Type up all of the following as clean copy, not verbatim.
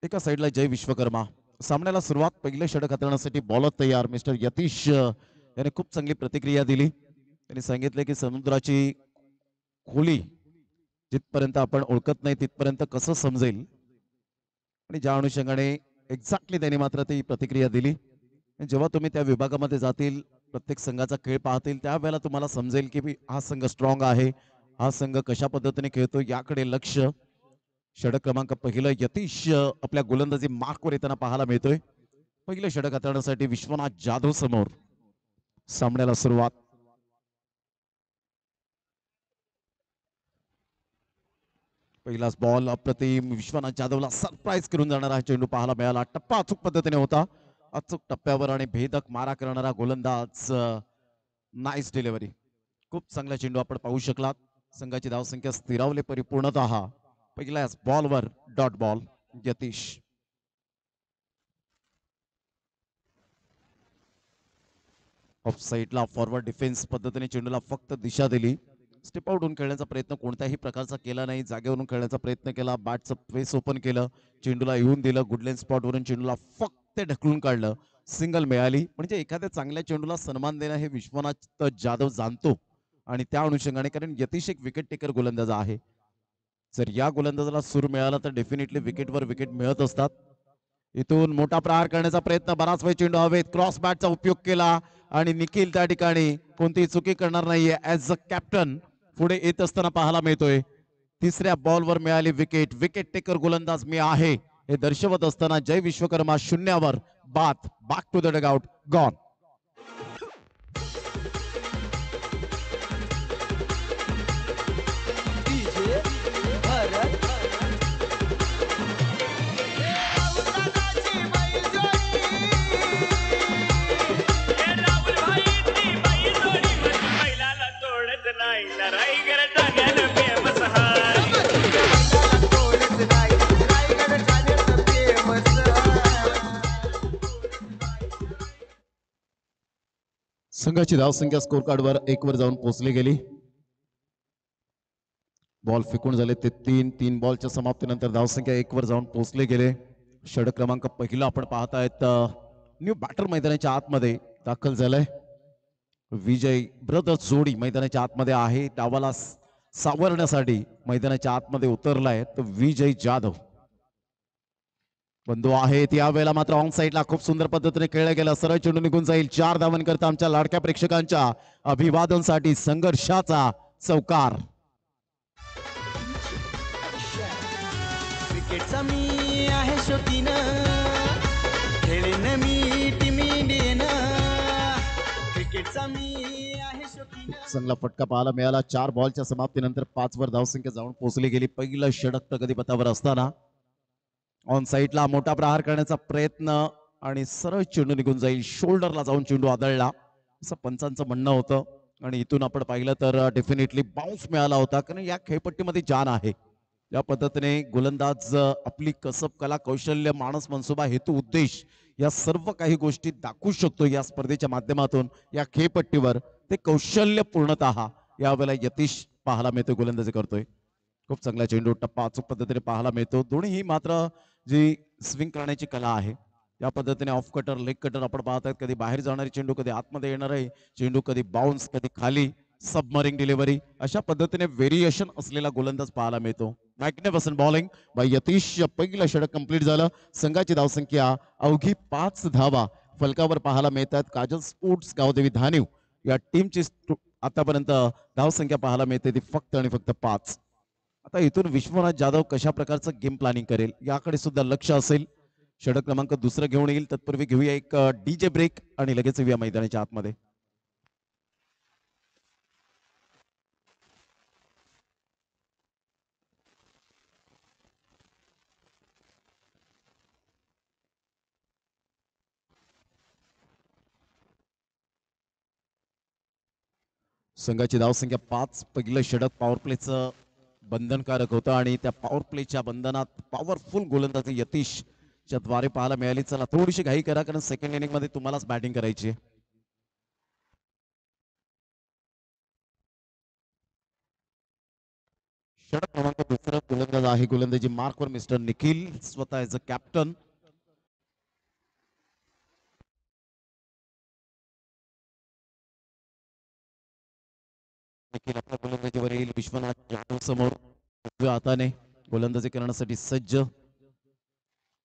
एका साईडला जय विश्वकर्मा. सामन्याला सुरुवात. पहिलं षटक हाताळण्यासाठी बॉलर तयार. मिस्टर यतीश याने खूप चांगली प्रतिक्रिया दिली. त्यांनी सांगितले की समुद्राची खोली जिथपर्यंत आपण ओळखत नाही तिथपर्यंत कसं समजेल, आणि ज्या अनुषंगाने एक्झॅक्टली त्यांनी मात्र ती प्रतिक्रिया दिली. जेव्हा तुम्ही त्या विभागामध्ये जातील, प्रत्येक संघाचा खेळ पाहतील, त्यावेळेला तुम्हाला समजेल की हा संघ स्ट्रॉंग आहे, हा संघ कशा पद्धतीने खेळतो याकडे लक्ष. षटक क्रमांक पहिलं यतीश आपल्या गोलंदाजी मार्कवर येताना पाहायला मिळतोय. पहिलं षटक हाताळण्यासाठी विश्वनाथ जाधव समोर. सामन्याला सुरुवात. पहिलाच बॉल अप्रतिम. विश्वनाथ जाधवला सरप्राईज करून जाणारा चेंडू पाहायला मिळाला. टप्पा अचूक पद्धतीने होता. अचूक टप्प्यावर आणि भेदक मारा करणारा गोलंदाज. Nice delivery. खूप चांगला चेंडू आपण पाहू शकलात. संघाची धावसंख्या स्थिरावली परिपूर्णतः. पहिल्याच बॉलवर डॉट बॉल. यतीश ऑफ साईडला फॉरवर्ड डिफेन्स पद्धतीने चेंडूला फक्त दिशा दिली. स्टेप आउट होऊन खेळण्याचा प्रयत्न कोणत्याही प्रकारचा केला नाही. जागेवरून खेळण्याचा प्रयत्न केला. बॅटचं फेस ओपन केलं. चेंडूला येऊन दिलं. गुडलेन स्पॉटवरून चेंडूला फक्त ढकलून काढलं. सिंगल मिळाली. म्हणजे एखाद्या चांगल्या चेंडूला सन्मान देणं हे विश्वनाथ जाधव जाणतो. आणि त्या अनुषंगाने, कारण यतीश एक विकेट टेकर गोलंदाज आहे, जर या गोलंदाजाला सूर मिळाला तर डेफिनेटली विकेटवर विकेट मिळत असतात. इथून मोठा प्रहार करण्याचा प्रयत्न. बराच वेळ चेंडू हवेत. क्रॉस बॅटचा उपयोग केला आणि निखिल त्या ठिकाणी कोणतीही चुकी करणार नाहीये. ऍज अ कॅप्टन पुढे येत असताना पाहायला मिळतोय. तिसऱ्या बॉलवर मिळाली विकेट. विकेट टेकर गोलंदाज मी आहे हे दर्शवत असताना जय विश्वकर्मा शून्यावर बाद. Back to the dugout. Gone. संघाची धावसंख्या स्कोर कार्डवर 1 वर जाऊन पोहोचली गेली. बॉल फेकून झाले ते 3 बॉलच्या समाप्तीनंतर धावसंख्या 1 वर जाऊन पोहोचले गेले. षटक क्रमांक पहिला आपण पाहतायत. न्यू बॅटर मैदानाच्या आतमध्ये दाखल झालंय. विजय ब्रदर्स जोडी मैदानाच्या आतमध्ये आहे. डावाला सावरण्यासाठी मैदानाच्या आतमध्ये उतरलाय तो विजय जाधव. बंधू आहेत. यावेळेला मात्र ऑन साईडला खूप सुंदर पद्धतीने खेळला गेला. सरळ चेंडू निघून जाईल. 4 धावांकरता आमच्या लाडक्या प्रेक्षकांच्या अभिवादनसाठी संघर्षाचा चौकार. क्रिकेटचा मी आहे शौकीन, खेळेन मी टीम इंडियन. क्रिकेटचा मी आहे शौकीन. चांगला फटका पाहायला मिळाला. 4 बॉलच्या समाप्तीनंतर 5 वर धावसंख्या जाऊन पोहोचली गेली. पहिलं षटक प्रगतीपथावर असताना ऑन साईडला मोठा प्रहार करण्याचा प्रयत्न आणि सरळ चेंडू निघून जाईल. शोल्डरला जाऊन चेंडू आदळला असं पंचांचं म्हणणं होतं. आणि इथून आपण पाहिलं तर डेफिनेटली बाउन्स मिळाला होता, कारण या खेळपट्टीमध्ये जान आहे. या पद्धतीने गोलंदाज आपली कसब, कला, कौशल्य, मानस, मनसुबा, हेतू, उद्देश या सर्व काही गोष्टी दाखवू शकतो या स्पर्धेच्या माध्यमातून. या खेळपट्टीवर ते कौशल्य पूर्णतः यावेळेला यतीश पाहायला मिळतोय, गोलंदाजी करतोय. खूप चांगला चेंडू टप्पा अचूक पद्धतीने पाहायला मिळतो. दोन्ही मात्र जी स्विंग करण्याची कला आहे, या पद्धतीने ऑफ कटर, लेग कटर आपण पाहतात. कधी बाहेर जाणारी चेंडू, कधी आतमध्ये येणार आहे चेंडू, कधी बाउन्स, कधी खाली सबमरिंग डिलिव्हरी, अशा पद्धतीने व्हेरिएशन असलेला गोलंदाज पाहायला मिळतो. Magnificent bowling bye Yatish. पहिलं षटक कंप्लीट झालं. संघाची धावसंख्या अवघी 5 धावा फलकावर पाहायला मिळतात. काजल स्पोर्ट्स गावदेवी धानिव या टीमची आतापर्यंत धावसंख्या पाहायला मिळते ती फक्त आणि फक्त 5. आता इथून विश्वनाथ जाधव कशा प्रकारचं गेम प्लॅनिंग करेल याकडे सुद्धा लक्ष असेल. षटक क्रमांक दुसरं घेऊन येईल. तत्पूर्वी घेऊया एक डीजे ब्रेक आणि लगेच येऊया मैदानाच्या आतमध्ये. संघाची धावसंख्या 5. पहिलं षटक पॉवर प्लेचं बंधनकारक होतं आणि त्या पॉवर प्लेच्या बंधनात पॉवरफुल गोलंदाजी यतीशच्या द्वारे पाहायला मिळाली. चला थोडीशी घाई करा, कारण सेकंड इनिंग मध्ये तुम्हालाच बॅटिंग करायची आहे. षटक क्रमांक दुसरा गोलंदाज आहे. गोलंदाजी मार्कवर मिस्टर निखिल स्वतः ॲज अ कॅप्टन. निखिल आपल्या गोलंदाजीवर येईल. विश्वनाथ जाधव समोर उजव्या हाताने गोलंदाजी करण्यासाठी सज्ज.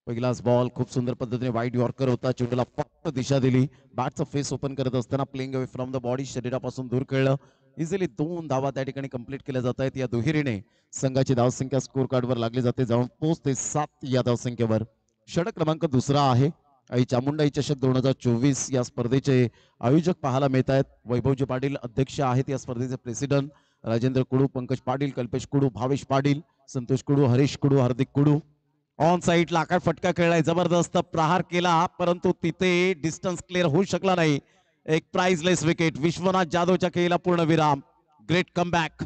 पहिलाच बॉल खूप सुंदर पद्धतीने वाईड यॉर्कर होता. चेंडूला फक्त दिशा दिली. बॅटचा फेस ओपन करत असताना playing away from the body, शरीरापासून दूर खेळलं. इझिली 2 धावा त्या ठिकाणी कंप्लीट केल्या जात आहेत. या दुहेरीने संघाची धावसंख्या स्कोर कार्डवर लागली जाते. जाऊन पोहोचते 7 या धावसंख्येवर. षटक क्रमांक दुसरा आहे. आई चामुंडाई चषक 2024 या स्पर्धेचे आयोजक पाहायला मिळत आहेत. वैभवजी पाटील अध्यक्ष आहेत या स्पर्धेचे president. Rajendra Kudu, Pankaj Patil, Kalpesh Kudu, Bhavesh Patil, Santosh Kudu, Harish Kudu, Hardik Kudu. On side लाकड फटका खेळलाय. जबरदस्त प्रहार केला, परंतु तिथे डिस्टन्स क्लिअर होऊ शकला नाही. एक प्राइजलेस विकेट. विश्वनाथ जाधवच्या खेळीला पूर्ण विराम. Great comeback.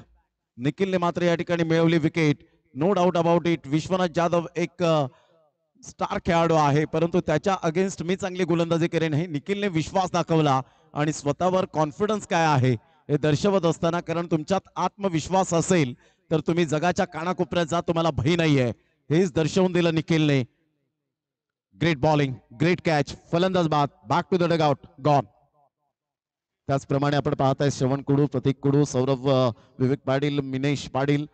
निखिलने मात्र या ठिकाणी मिळवली wicket. No doubt about it. Vishwanath Jadhav एक स्टार खेळाडू आहे, परंतु त्याच्या अगेन्स्ट मी चांगली गोलंदाजी करेन हे निखिलने विश्वास दाखवला आणि स्वतःवर कॉन्फिडन्स काय आहे हे दर्शवत असताना, कारण तुमच्यात आत्मविश्वास असेल तर तुम्ही जगाच्या कानाकोपऱ्यात जा, तुम्हाला भय नाहीये, हेच दर्शवून दिलं निखिलने. Great bowling, great catch. फलंदाज बाद. Back to the dugout. Gone. त्याचप्रमाणे आपण पाहताय श्रवण कुडू, प्रतीक कुडू, सौरभ विवेक पाटील, मिनेश पाटील,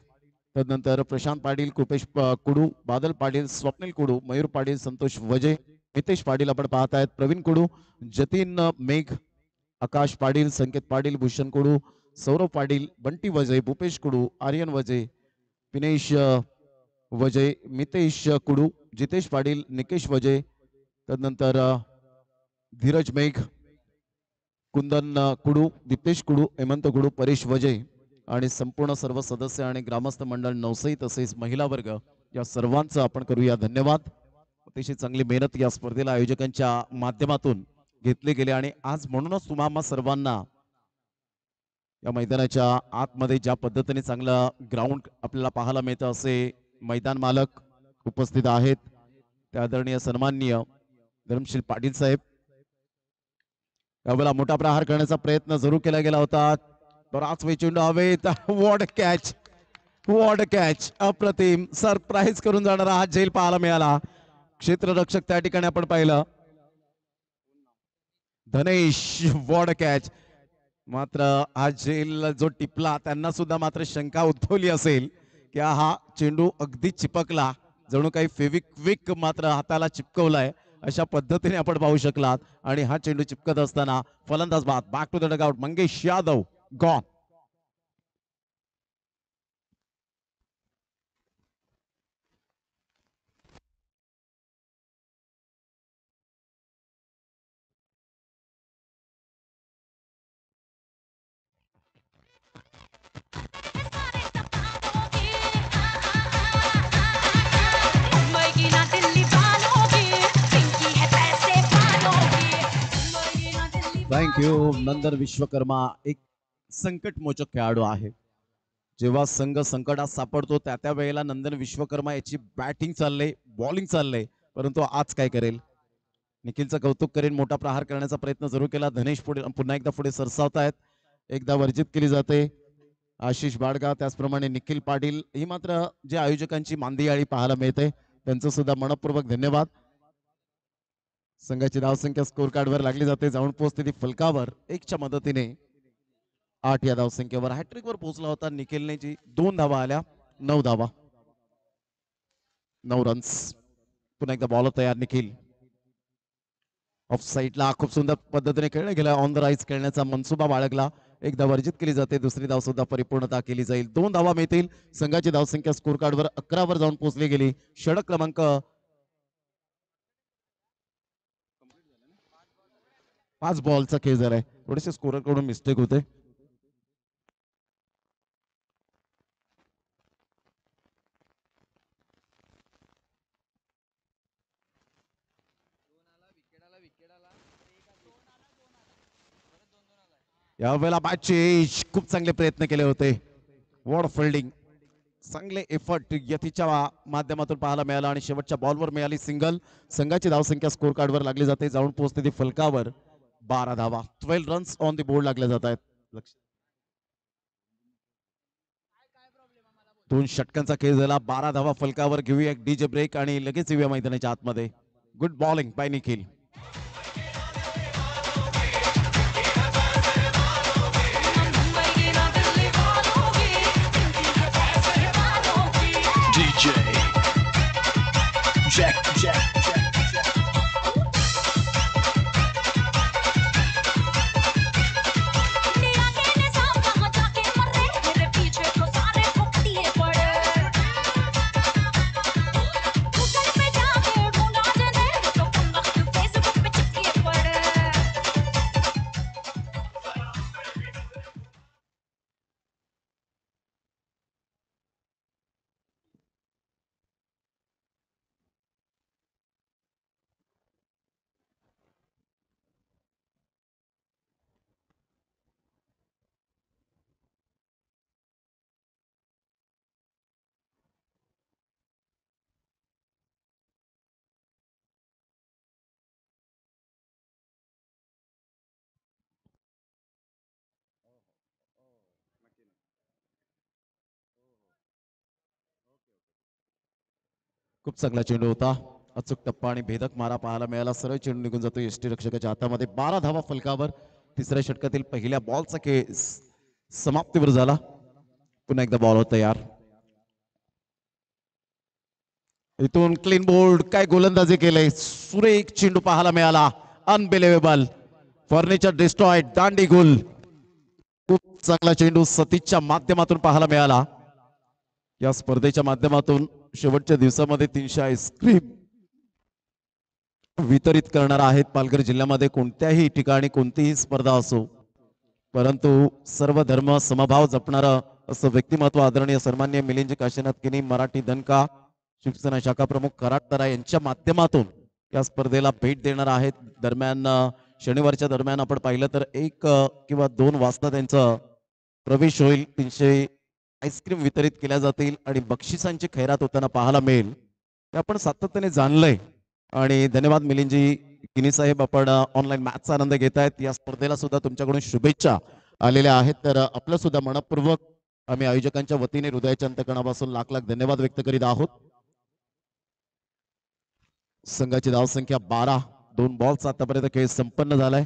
तदनंतर प्रशांत पाटील, कृपेश कुडू, बादल पाटील, स्वप्नील कुडू, मयूर पाटील, संतोष वजे, मितेश पाटील आपण पाहतायत, प्रवीण कुडू, जतीन मेघ, आकाश पाटील, संकेत पाटील, भूषण कुडू, सौरभ पाटील, बंटी वजे, भूपेश कुडू, आर्यन वजे, विनेश वजे, मितेश कुडू, जितेश पाटील, निकेश वजे, तदनंतर धीरज मेघ, कुंदन कुडू, दीपेश कुडू, हेमंत कुडू, परेश वजे आणि संपूर्ण सर्व सदस्य आणि ग्रामस्थ मंडळ नवसई तसेच महिला वर्ग या सर्वांचं आपण करूया धन्यवाद. अतिशय चांगली मेहनत या स्पर्धेला आयोजकांच्या माध्यमातून घेतली गेली आणि आज म्हणूनच तुम्हा सर्वांना या मैदानाच्या आतमध्ये ज्या पद्धतीने चांगलं ग्राउंड आपल्याला पाहायला मिळतं असे मैदान मालक उपस्थित आहेत. त्या आदरणीय सन्माननीय धर्मशील पाटील साहेब. यावेळेला मोठा प्रहार करण्याचा प्रयत्न जरूर केला गेला होता. बराच वेळ चेंडू हवेत. What catch, what catch. अप्रतिम. सरप्राईज करून जाणारा हा झेल पाहायला मिळाला. क्षेत्ररक्षक त्या ठिकाणी आपण पाहिलं. धनेश, वॉट कॅच. मात्र हा झेल जो टिपला त्यांना सुद्धा मात्र शंका उद्भवली असेल की हा चेंडू अगदी चिपकला, जणू काही फेविक्विक मात्र हाताला चिपकवलाय अशा पद्धतीने आपण पाहू शकलात. आणि हा चेंडू चिपकत असताना फलंदाज बाद. Back to the dugout. Mangesh Yadav gone. Thank you. Nandan Vishwakarma एक संकटमोचक खेळाडू आहे. जेव्हा संघ संकटात सापडतो त्या वेळेला नंदन विश्वकर्मा याची बॅटिंग चाललंय, बॉलिंग चाललंय, परंतु आज काय करेल. निखिलचं कौतुक करेन. मोठा प्रहार करण्याचा प्रयत्न जरूर केला. धनेश पुढे पुन्हा एकदा पुढे सरसावतायत. एकदा वर्जित केली जाते. आशिष बाडगा, त्याचप्रमाणे निखिल पाटील, ही मात्र जे आयोजकांची मांदियाळी पाहायला मिळते त्यांचं सुद्धा मनपूर्वक धन्यवाद. संघाची धावसंख्या स्कोर कार्डवर लागली जाते. जाऊन पोहोचते ती फलकावर 1च्या मदतीने 8 या धावसंख्येवर. हॅट्रिकवर पोहोचला होता निखिलने, जी 2 धावा आल्या. 9 धावा, 9 रन्स. पुन्हा एकदा बॉल तयार. निखिल ऑफ साईडला खूप सुंदर पद्धतीने खेळला गेला. ऑन द राईज खेळण्याचा मनसुबा बाळगला. एकदा वर्जित केली जाते. दुसरी धाव सुद्धा परिपूर्णता केली जाईल. 2 धावा मिळतील. संघाची धावसंख्या स्कोर कार्डवर 11 वर जाऊन पोहोचली गेली. षटक क्रमांक 5 बॉलचा खेळ झालाय. थोडेसे स्कोरर कडून मिस्टेक होते. यावेळेला बॅटचे खूप चांगले प्रयत्न केले होते. वॉर्ड फिल्डिंग, चांगले एफर्ट यतीच्या माध्यमातून पाहायला मिळाला आणि शेवटच्या बॉलवर मिळाली सिंगल. संघाची धावसंख्या स्कोर कार्डवर लागली जाते. जाऊन पोहोचते ती फलकावर. 12 धावा, 12 रन्स ऑन दी बोर्ड लागले जात आहेत. दोन षटकांचा खेळ झाला. 12 धावा फलकावर. घेऊया एक डीजे ब्रेक आणि लगेच येऊया मैदानाच्या आतमध्ये. Good bowling bye Nikhil. DJ Jack. खूप चांगला चेंडू होता. अचूक टप्पा आणि भेदक मारा पाहायला मिळाला. सरळ चेंडू निघून जातो यष्टी रक्षकाच्या हातामध्ये. 12 धावा फलकावर. तिसऱ्या षटकातील पहिल्या बॉलचा खेळ समाप्तीवर झाला. पुन्हा एकदा बॉल होता यार. इथून क्लीन बोल्ड. काय गोलंदाजी केले. सुरेख चेंडू पाहायला मिळाला. अनबिलिव्हेबल. Furniture destroyed. दांडी गुल. खूप चांगला चेंडू सतीशच्या माध्यमातून पाहायला मिळाला. या स्पर्धेच्या माध्यमातून शेवटच्या दिवसामध्ये 300 आईस्क्रीम वितरित करणार आहेत पालघर जिल्ह्यामध्ये. कोणत्याही ठिकाणी कोणतीही स्पर्धा असो, परंतु सर्व धर्म समभाव जपणारं असं व्यक्तिमत्व आदरणीय सन्माननीय मिलिंद काशीनाथ किनी, मराठी दनका शिवसेना शाखा प्रमुख कराडतरा यांच्या माध्यमातून या स्पर्धेला भेट देणार आहेत. दरम्यान शनिवारच्या दरम्यान आपण पाहिलं तर 1 किंवा 2 वाजता त्यांचा प्रवेश होईल. 300 आईस्क्रीम वितरित केल्या जातील आणि बक्षिसांची खैरात होताना पाहायला मिळेल. हे आपण सातत्याने जाणलंय आणि धन्यवाद मिलिंदजी किनी साहेब, आपण ऑनलाईन मॅचचा आनंद घेतायत. या स्पर्धेला सुद्धा तुमच्याकडून शुभेच्छा आलेल्या आहेत. तर आपलं सुद्धा मनपूर्वक आम्ही आयोजकांच्या वतीने हृदयाच्या अंतकणापासून लाख लाख धन्यवाद व्यक्त करीत आहोत. संघाची धावसंख्या 12. 2 बॉल्स आतापर्यंत खेळ संपन्न झालाय.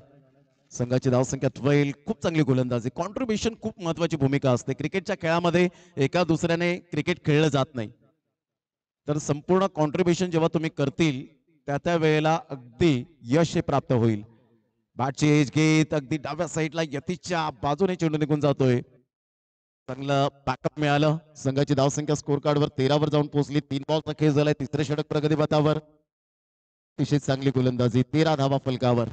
संघाची धावसंख्या 12. खूप चांगली गोलंदाजी. कॉन्ट्रीब्युशन खूप महत्वाची भूमिका असते क्रिकेटच्या खेळामध्ये. एका दुसऱ्याने क्रिकेट खेळलं जात नाही, तर संपूर्ण कॉन्ट्रीब्युशन जेव्हा तुम्ही करतील त्या वेळेला अगदी यश हे प्राप्त होईल. बॅटची एज घेत अगदी डाव्या साईडला यतीच्या बाजूने चेंडू निघून जातोय. चांगलं बॅकअप मिळालं. संघाची धावसंख्या स्कोर कार्डवर 13 वर जाऊन पोहोचली. 3 बॉलचा खेळ झालाय. तिसरे षटक प्रगतीपथावर. अतिशय चांगली गोलंदाजी. 13 धावा फलकावर.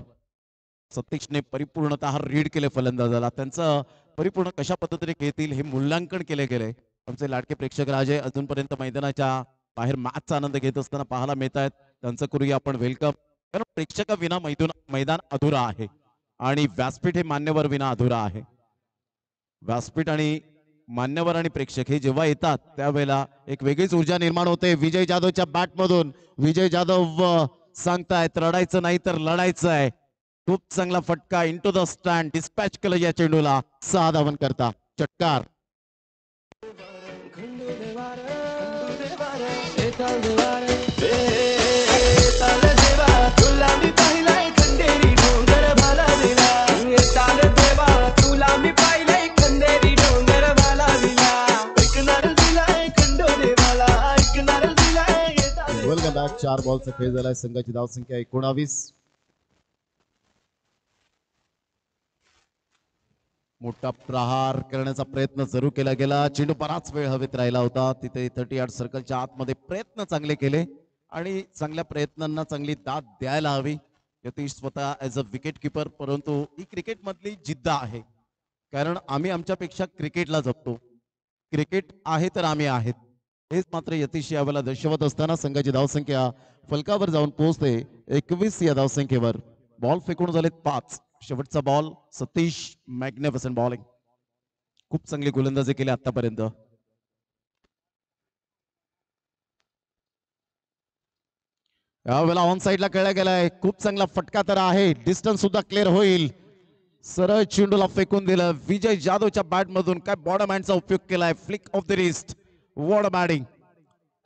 सतीशने परिपूर्णतः रीड केले फलंदाजाला. त्यांचं परिपूर्ण कशा पद्धतीने खेळतील हे मूल्यांकन केले गेले. आमचे लाडके प्रेक्षक राजे अजूनपर्यंत मैदानाच्या बाहेर मॅचचा आनंद घेत असताना पाहायला मिळत आहेत. त्यांचं करूया आपण वेलकम. कारण प्रेक्षकाविना मैदान अधुरा आहे आणि व्यासपीठ हे मान्यवर विना अधुरा आहे. व्यासपीठ आणि मान्यवर आणि प्रेक्षक हे जेव्हा येतात त्यावेळेला एक वेगळीच ऊर्जा निर्माण होते. विजय जाधवच्या बॅटमधून विजय जाधव सांगतायत रडायचं नाही तर लढायचं आहे. खूप चांगला फटका इंटू द स्टँड. डिस्पॅच केलं या चेंडूला. 6 धावन करता चटकार. Welcome back. 4 बॉलचा खेळ झालाय. संघाची धावसंख्या 19. मोठा प्रहार करण्याचा प्रयत्न जरूर केला गेला. चेंडू बराच वेळ हवेत राहिला होता. तिथे 30 यार्ड सर्कलच्या आतमध्ये प्रयत्न चांगले केले आणि चांगल्या प्रयत्नांना चांगली दाद द्यायला हवी. यतीश स्वतः ऍज अ विकेट किपर, परंतु ही क्रिकेट मधली जिद्द आहे. कारण आम्ही आमच्यापेक्षा क्रिकेटला जपतो. क्रिकेट आहे तर आम्ही आहेत हेच मात्र यतीश यावेळेला दर्शवत असताना संघाची धावसंख्या फलकावर जाऊन पोहोचते 21 या धावसंख्येवर. बॉल फेकून झालेत 5. शेवटचा बॉल. Satish magnificent bowling. खूप चांगली गोलंदाजी केली आतापर्यंत. यावेळेला ऑन साइडला खेळला गेलाय. खूप चांगला फटका तर आहे. डिस्टन्स सुद्धा क्लिअर होईल. सरळ चेंडूला फेकून दिलं. विजय जाधवच्या बॅट मधून काय बॉडम हँडचा उपयोग केलाय. Flick off the wrist. वॉड बॅटिंग.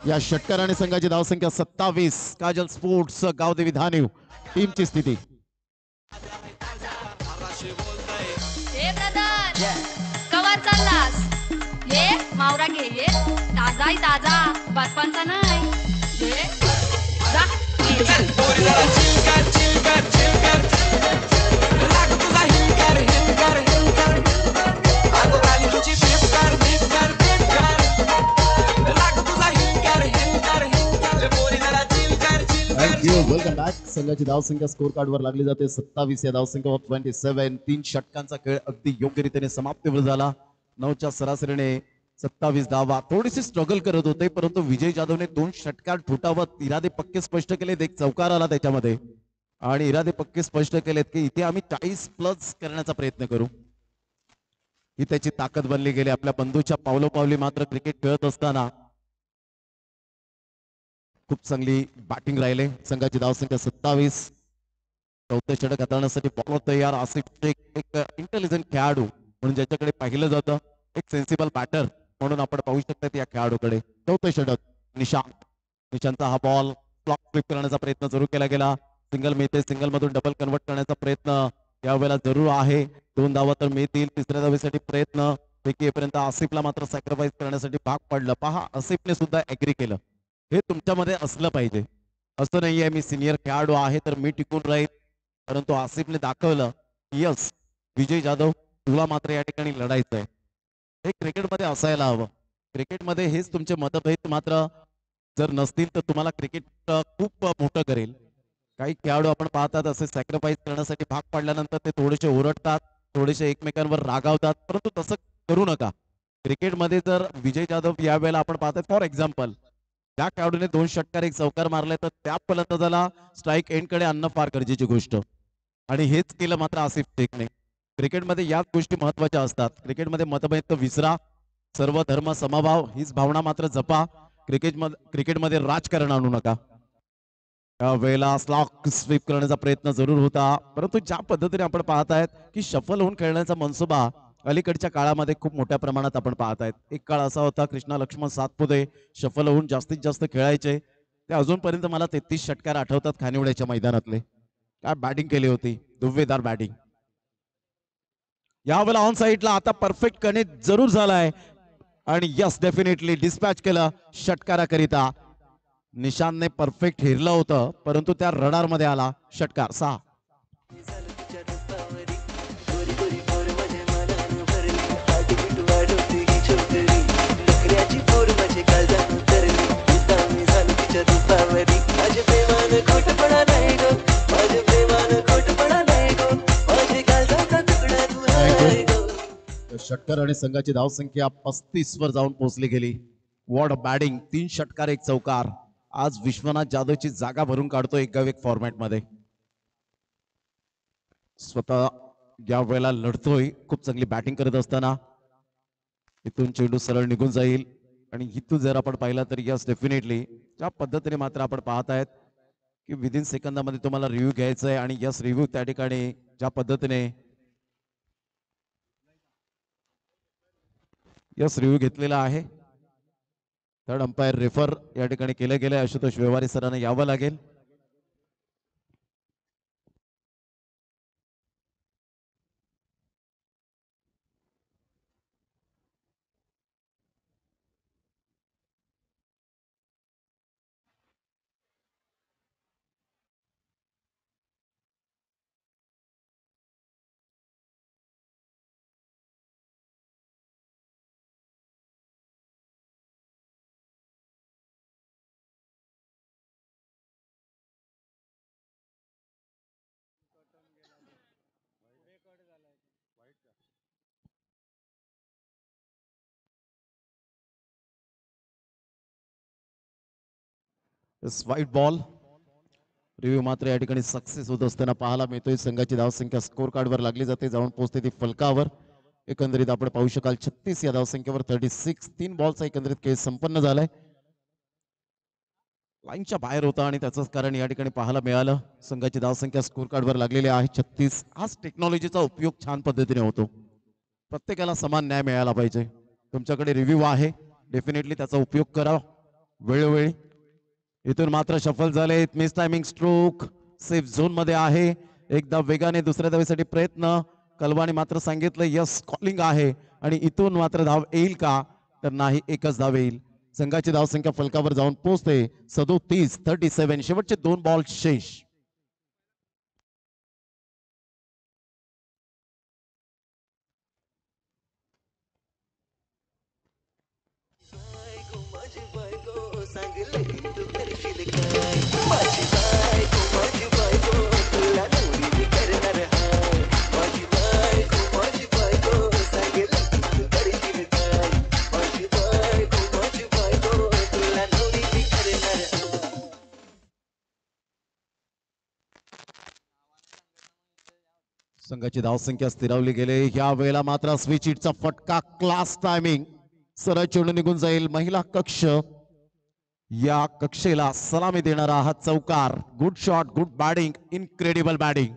या षटकार संघाची धावसंख्या 27. काजल स्पोर्ट्स गावदेवी धानीव टीमची स्थिती. हे ब्रदर कवर चाललास ये मावरा घे ये ताजा ताजा बर्फांचा नाही ये जा वेलकम बॅक. संघाची धावसंख्या स्कोर कार्ड वर लागली जाते 27 या धावसंख्येवर 27. 3 षटकांचा खेळ अगदी योग्यरीतीने समाप्तीवर झाला. 9च्या सरासरीने 27 धावा. थोडीशी स्ट्रगल करत होते परंतु विजय जाधवने 2 षटकार ठोठावत इरादे पक्के स्पष्ट केलेत. एक चौकार आला त्याच्यामध्ये आणि इरादे पक्के स्पष्ट केलेत की इथे आम्ही 40 प्लस करण्याचा प्रयत्न करू. ही त्याची ताकद बनली गेली. आपल्या बंधूच्या पावलोपावली मात्र क्रिकेट खेळत असताना खूप चांगली बॅटिंग राहिले. संघाची धावसंख्या 27. चौथे षटक हाताळण्यासाठी बॉलर तयार. आसिफ शेख एक इंटेलिजंट खेळाडू म्हणून ज्याच्याकडे पाहिलं जातं, एक सेन्सिबल बॅटर म्हणून आपण पाहू शकतात या खेळाडूकडे. चौथे षटक निशांतचा हा बॉल क्लॉक फ्लिप करण्याचा प्रयत्न जरूर केला गेला. सिंगल मिळते, सिंगल मधून डबल कन्वर्ट करण्याचा प्रयत्न यावेळेला जरूर आहे. 2 धावा तर मिळतील. तिसऱ्या धावेसाठी प्रयत्न पैकी येईपर्यंत आसिफला मात्र सॅक्रिफाईस करण्यासाठी भाग पडलं. पहा, आसिफने सुद्धा ऍग्री केलं. हे तुमच्यामध्ये असलं पाहिजे. असं नाहीये मी सिनियर खेळाडू आहे तर मी टिकून राहील, परंतु आसिफने दाखवलं की यस विजय जाधव तुला मात्र या ठिकाणी लढायचंय. हे क्रिकेटमध्ये असायला हवं. क्रिकेटमध्ये हेच तुमचे मतभेद मात्र जर नसतील तर तुम्हाला क्रिकेट खूप मोठं करेल. काही खेळाडू आपण पाहतात असे सॅक्रिफाईस करण्यासाठी भाग पडल्यानंतर ते थोडेसे ओरडतात, थोडेसे एकमेकांवर रागावतात, परंतु तसं करू नका. क्रिकेटमध्ये जर विजय जाधव यावेळेला आपण पाहतात, फॉर एक्झाम्पल त्या खेळाडूने 2 षटकार 1 चौकार मारले तर त्या फलंदाजाला स्ट्राईक एंड कडे आणणं फार गरजेची गोष्ट. आणि हेच केलं मात्र आसिफ शेखने. क्रिकेटमध्ये याच गोष्टी महत्वाच्या असतात. क्रिकेटमध्ये मतभेद तर विसरा. सर्व धर्म समभाव हीच भावना मात्र जपा. क्रिकेटमध्ये राजकारण आणू नका. वेळेला स्लॉक स्वीप करण्याचा प्रयत्न जरूर होता, परंतु ज्या पद्धतीने आपण पाहतायत की शफल होऊन खेळण्याचा मनसुबा अलीकडच्या काळामध्ये खूप मोठ्या प्रमाणात आपण पाहतायत. एक काळ असा होता कृष्णा लक्ष्मण सातपुते शफल होऊन जास्तीत जास्त खेळायचे. ते अजूनपर्यंत मला 33 षटकार आठवतात खानिवड्याच्या मैदानातले. काय बॅटिंग केली होती, दुव्वेदार बॅटिंग. यावेळेला ऑन साईडला आता परफेक्ट कनेक्ट जरूर झालाय आणि यस डेफिनेटली डिस्पॅच केलं षटकाराकरिता. निशांतने परफेक्ट हिरलं होतं परंतु त्या रडार मध्ये आला षटकार. 6. षटकार आणि संघाची धावसंख्या 35 वर जाऊन पोहोचली गेली. Ward batting. 3 षटकार 1 चौकार. आज विश्वनाथ जाधवची जागा भरून काढतो एक गाव एक फॉर्मॅट मध्ये. स्वतः या वेळेला लढतोय. खूप चांगली बॅटिंग करत असताना इथून चेंडू सरळ निघून जाईल आणि इथून जर आपण पाहिलं तर यस डेफिनेटली ज्या पद्धतीने मात्र आपण पाहत आहेत की विदिन सेकंदामध्ये तुम्हाला रिव्ह्यू घ्यायचा आहे आणि यस रिव्ह्यू त्या ठिकाणी ज्या पद्धतीने यस रिव्ह्यू घेतलेला आहे. थर्ड अंपायर रेफर या ठिकाणी केलं गेलं. आशुतोष व्यवहारी सरांना यावं लागेल. White ball. रिव्ह्यू मात्र या ठिकाणी सक्सेस होत असताना पाहायला मिळतोय. संघाची धावसंख्या स्कोर कार्ड वर लागली जाते, जाऊन पोहोचते ती फलकावर. एकंदरीत आपण पाहू शकाल 36 या धावसंख्येवर 36. 3 बॉलचा एकंदरीत खेळ संपन्न झालाय. लाईनच्या बाहेर होता आणि त्याच कारण या ठिकाणी पाहायला मिळालं. संघाची धावसंख्या स्कोर कार्ड वर लागलेली आहे 36. आज टेक्नॉलॉजीचा उपयोग छान पद्धतीने होतो. प्रत्येकाला समान न्याय मिळाला पाहिजे. तुमच्याकडे रिव्ह्यू आहे, डेफिनेटली त्याचा उपयोग करा वेळोवेळी. इथून मात्र शफल झाले, miss timing stroke safe zone मध्ये आहे. एकदा वेगाने दुसऱ्या धावेसाठी प्रयत्न. कलवाने मात्र सांगितलं यस कॉलिंग आहे आणि इथून मात्र धाव येईल का, तर नाही, एकच धाव येईल. संघाची धावसंख्या फलकावर जाऊन पोहोचते 37-37. शेवटचे 2 बॉल शेष. संघाची धावसंख्या स्थिरावली गेले. या वेळेला मात्र स्विच हिटचा फटका, क्लास टायमिंग. सरळ चेंडू निघून जाईल. महिला कक्ष, या कक्षेला सलामी देणारा हा चौकार. Good shot, good batting, incredible batting,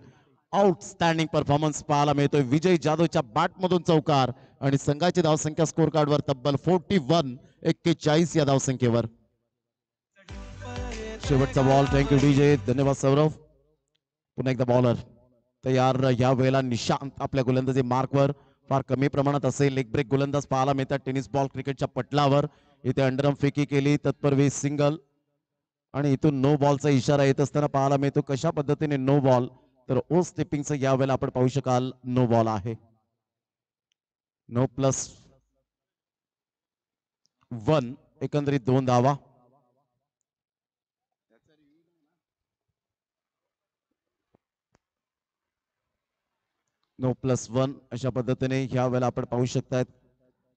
outstanding performance पाहायला मिळतोय. विजय जाधवच्या बॅट मधून चौकार आणि संघाची धावसंख्या स्कोर कार्डवर तब्बल 41 या धावसंख्येवर. शेवटचा बॉल. थँक्यू डीजे, धन्यवाद सौरभ. पुन्हा एकदा बॉलर तयार. या वेळेला निशांत आपल्या गोलंदाजी मार्कवर फार कमी प्रमाणात असेल. लेग ब्रेक गोलंदाज पाहायला मिळतात टेनिस बॉल क्रिकेटच्या पटलावर. इथे अंडरआर्म फेकी केली, तत्पूर्वी सिंगल आणि इथून नो बॉलचा इशारा येत असताना पाहायला मिळतो. कशा पद्धतीने नो बॉल, तर ओ स्टेपिंगचं या वेळेला आपण पाहू शकाल नो बॉल आहे. नो +1, एकंदरीत 2 धावा. नो +1 अशा पद्धतीने ह्या वेळेला आपण पाहू शकतात.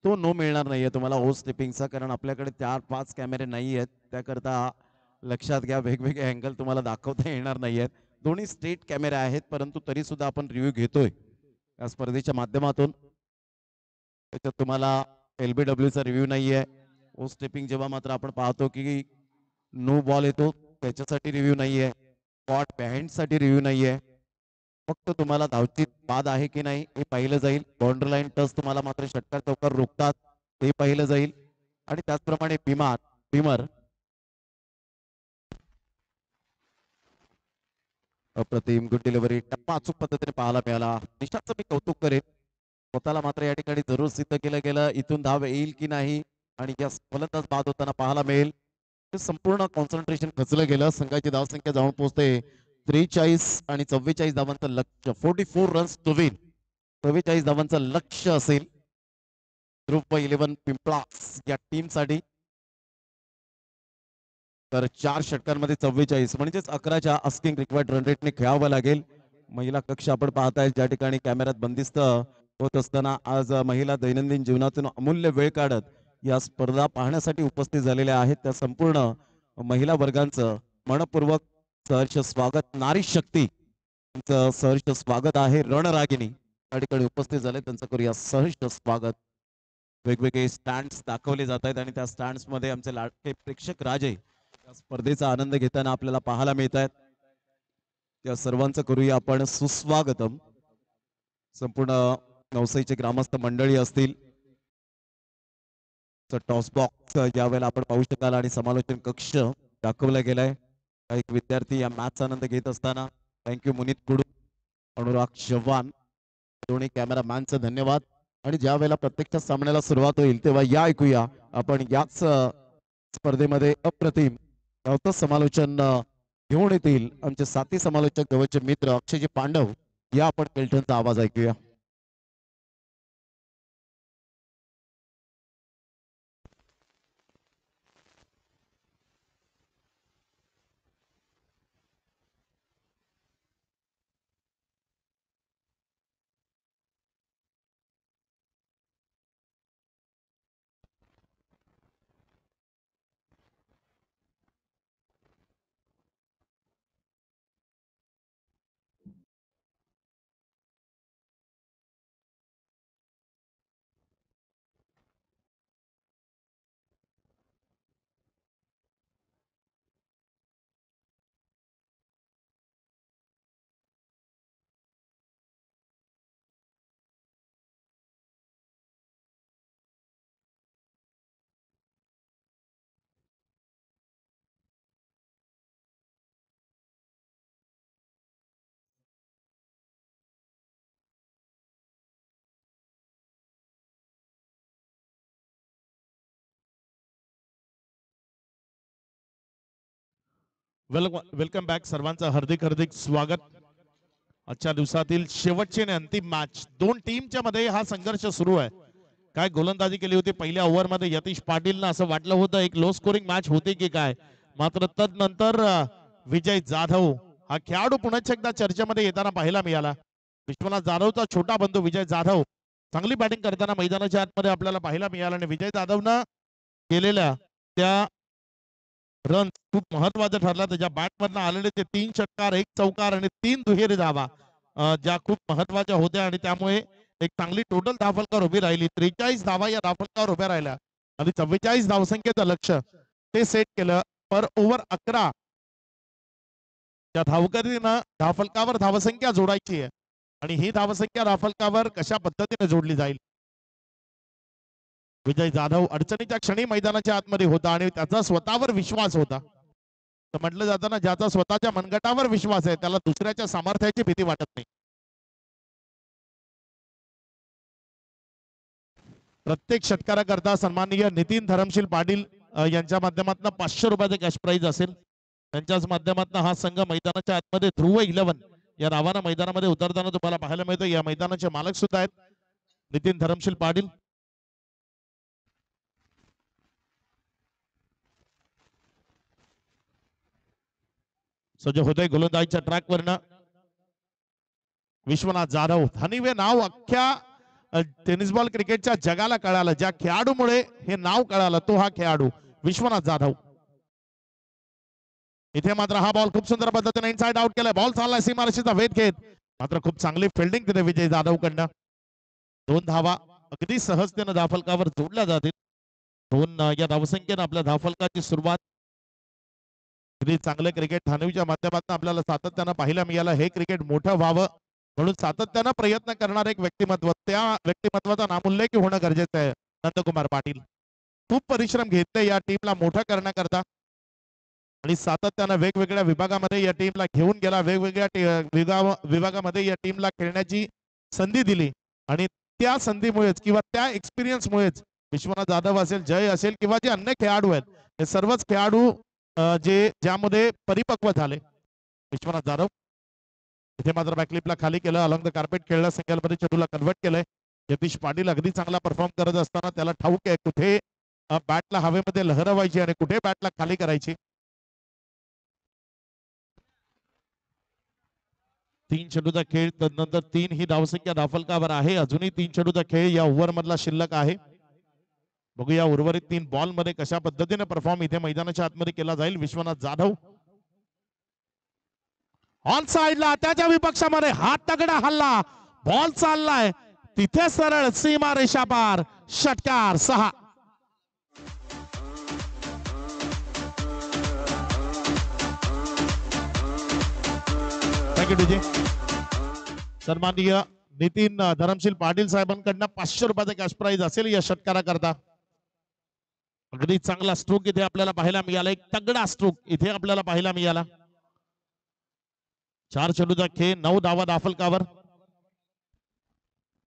तो नो मिळणार नाहीये तुम्हाला ओ स्टेपिंगचा, कारण आपल्याकडे 4-5 कॅमेरे नाही आहेत. त्याकरता लक्षात घ्या, वेगवेगळे अँगल तुम्हाला दाखवता येणार नाहीयेत. दोन्ही स्ट्रेट कॅमेरे आहेत, परंतु तरी सुद्धा आपण रिव्ह्यू घेतोय या स्पर्धेच्या माध्यमातून. त्याच्यात तुम्हाला LBWचा रिव्ह्यू नाहीये. ओ स्टेपिंग जेव्हा मात्र आपण पाहतो की नो बॉल येतो, त्याच्यासाठी रिव्ह्यू नाहीये. स्पॉट बिहाइंड साठी रिव्ह्यू नाहीये. फक्त तुम्हाला धावची बाद आहे की नाही हे पाहिलं जाईल. बाउंड्री लाईन टच तुम्हाला मात्र षटकार चौकार रोखतात ते पाहिलं जाईल. आणि त्याचप्रमाणे बिमर अप्रतिम, गुड डिलिव्हरी, टप्पा अचूक पद्धतीने पाहायला मिळाला. निशांतचं मी कौतुक करेन. स्वतःला मात्र या ठिकाणी जरूर सिद्ध केलं गेलं. इथून धाव येईल की नाही आणि या फलंदाज बाद होताना पाहायला मिळेल. संपूर्ण कॉन्सन्ट्रेशन खचलं गेलं. संघाची धावसंख्या जाऊन पोहोचते 43 आणि 44 धावांचं लक्ष्य. 44 रन्स टू विन. 44 धावांचं लक्ष्य असेल ग्रुप 11 पिंपळास या टीम साठी. तर 4 षटकांमध्ये 44 म्हणजेच 11च्या आस्किंग रिक्वायर्ड रन रेटने खेळावं लागेल. महिला कक्ष आपण पाहताय ज्या ठिकाणी कॅमेऱ्यात बंदिस्त होत असताना आज महिला दैनंदिन जीवनातून अमूल्य वेळ काढत या स्पर्धा पाहण्यासाठी उपस्थित झालेल्या आहेत. त्या संपूर्ण महिला वर्गांचं मनपूर्वक सहर्ष स्वागत. नारी शक्ती सहर्ष स्वागत आहे. रणरागिणी त्या ठिकाणी उपस्थित झाले, त्यांचं करूया सहर्ष स्वागत. वेगवेगळे स्टँड्स दाखवले जात आहेत आणि त्या स्टँड्स मध्ये आमचे लाडके प्रेक्षक राजे या स्पर्धेचा आनंद घेताना आपल्याला पाहायला मिळत आहेत. त्या सर्वांचं करूया आपण सुस्वागतम. संपूर्ण नवसाईचे ग्रामस्थ मंडळी असतील, टॉस बॉक्स यावेळेला आपण पाहू शकाल आणि समालोचन कक्ष दाखवला गेलाय. काही विद्यार्थी या मॅचचा आनंद घेत असताना. थँक्यू मुनीत कुडू, अनुराग चव्हाण, दोन्ही कॅमेरामॅनचं धन्यवाद. आणि ज्या वेळेला प्रत्यक्ष सामन्याला सुरुवात होईल तेव्हा या ऐकूया आपण याच स्पर्धेमध्ये अप्रतिम समालोचन घेऊन येतील आमचे साथी समालोचक जवळचे मित्र अक्षयजी पांडव. या आपण केल्टनचा आवाज ऐकूया. वेलकम बॅक सर्वांचं हार्दिक हार्दिक स्वागत. आजच्या दिवसातील शेवटची आणि अंतिम मॅच दोन टीमच्या मध्ये हा संघर्ष सुरू आहे. काय गोलंदाजी केली होती पहिल्या ओव्हरमध्ये यतीश पाटीलनं, असं वाटलं होतं एक लो स्कोरिंग मॅच होती की काय, मात्र तदनंतर विजय जाधव हा खेळाडू पुन्हा एकदा चर्चेमध्ये येताना पाहायला मिळाला. विश्वनाथ जाधवचा छोटा बंधू विजय जाधव चांगली बॅटिंग करताना मैदानाच्या आतमध्ये आपल्याला पाहायला मिळाला आणि विजय जाधवनं केलेल्या त्या रन खूप महत्वाचा ठरला. त्याच्या बॅटमधनं आलेले ते 3 षटकार, 1 चौकार आणि 3 दुहेरी धावा ज्या खूप महत्वाच्या होत्या आणि त्यामुळे एक चांगली टोटल धावफलकावर उभी राहिली. 43 धावा या धावफलकावर उभ्या राहिल्या आणि 44 धावसंख्येचं लक्ष ते सेट केलं. पर ओव्हर 11 त्या धावकरीनं धावफलकावर धावसंख्या जोडायची आहे आणि ही धावसंख्या धावफलकावर कशा पद्धतीने जोडली जाईल. विजय जाधव अडचणीच्या क्षणी मैदानाच्या आतमध्ये होता आणि त्याचा स्वतःवर विश्वास होता. तर म्हटलं जातं ना, ज्याचा स्वतःच्या मनगटावर विश्वास आहे त्याला दुसऱ्याच्या सामर्थ्याची भीती वाटत नाही. प्रत्येक षटकाराकरता सन्माननीय नितीन धरमशील पाटील यांच्या माध्यमातून 500 रुपयाचे कॅश प्राइज असेल. त्यांच्याच माध्यमातून हा संघ मैदानाच्या आतमध्ये ध्रुव 11 या नावानं मैदानामध्ये उतरताना तुम्हाला पाहायला मिळतं. या मैदानाचे मालक सुद्धा आहेत नितीन धरमशील पाटील. सज्ज होते गोलंदाजीच्या ट्रॅकवरनं विश्वनाथ जाधव. धनिवे नाव अख्ख्या टेनिस बॉल क्रिकेटच्या जगाला कळालं. ज्या खेळाडूमुळे हे नाव कळालं तो हा खेळाडू विश्वनाथ जाधव. इथे मात्र हा बॉल खूप सुंदर पद्धतीने इनसाइड आउट केलाय. बॉल चाललाय सीमारेषेचा वेध घेत, मात्र खूप चांगली फिल्डिंग तिथे विजय जाधव कडनं. 2 धावा अगदी सहजतेने धावफलकावर जोडल्या जातील. 2 या धावसंख्येने आपल्या धावफलकाची सुरुवात. अगदी चांगलं क्रिकेट ठाणेच्या माध्यमातून आपल्याला सातत्यानं पाहायला मिळालं. हे क्रिकेट मोठं व्हावं म्हणून सातत्यानं प्रयत्न करणारे एक व्यक्तिमत्व, त्या व्यक्तिमत्वाचा नामोल्लेख होणं गरजेचं आहे. नंदकुमार पाटील खूप परिश्रम घेतले या टीमला मोठं करण्याकरता आणि सातत्यानं वेगवेगळ्या विभागामध्ये या टीमला घेऊन गेला. वेगवेगळ्या विभागामध्ये या टीमला खेळण्याची संधी दिली आणि त्या संधीमुळेच किंवा त्या एक्सपिरियन्समुळेच विश्वनाथ जाधव असेल, जय असेल किंवा जे अन्य खेळाडू आहेत, हे सर्वच खेळाडू ज्यामध्ये परिपक्व झाले. विश्वनाथ जाधव इथे मात्र बॅकलिपला खाली केलं, अलॉंग द कार्पेट खेळलं, सिंगल मध्ये चेंडूला कन्वर्ट केलंय. यतीश पाटील अगदी चांगला परफॉर्म करत असताना त्याला ठाऊक आहे कुठे बॅटला हवेमध्ये लहरवायची आणि कुठे बॅटला खाली करायची. 3 चेंडूचा खेळ, त्यानंतर 3 ही धावसंख्या धावफलकावर आहे. अजूनही 3 चेंडूचा खेळ या ओव्हर मधला शिल्लक आहे. बघूया उर्वरित 3 बॉल मध्ये कशा पद्धतीने परफॉर्म इथे मैदानाच्या आतमध्ये केला जाईल. विश्वनाथ जाधव ऑन साइडला त्याच्या विपक्षामध्ये हात तगडा हल्ला, बॉल चाललाय तिथे सरळ सीमा रेषा पार, षटकार 6. Thank you DJ. सन्माननीय नितीन धरमशील पाटील साहेबांकडनं 500 रुपयाचा कॅश प्राइज असेल या षटकाराकरता. अगदी चांगला स्ट्रोक इथे आपल्याला पाहायला मिळाला, एक तगडा स्ट्रोक इथे आपल्याला पाहायला मिळाला. 4 चेंडूचा खेळ, 9 धावा धावफलकावर.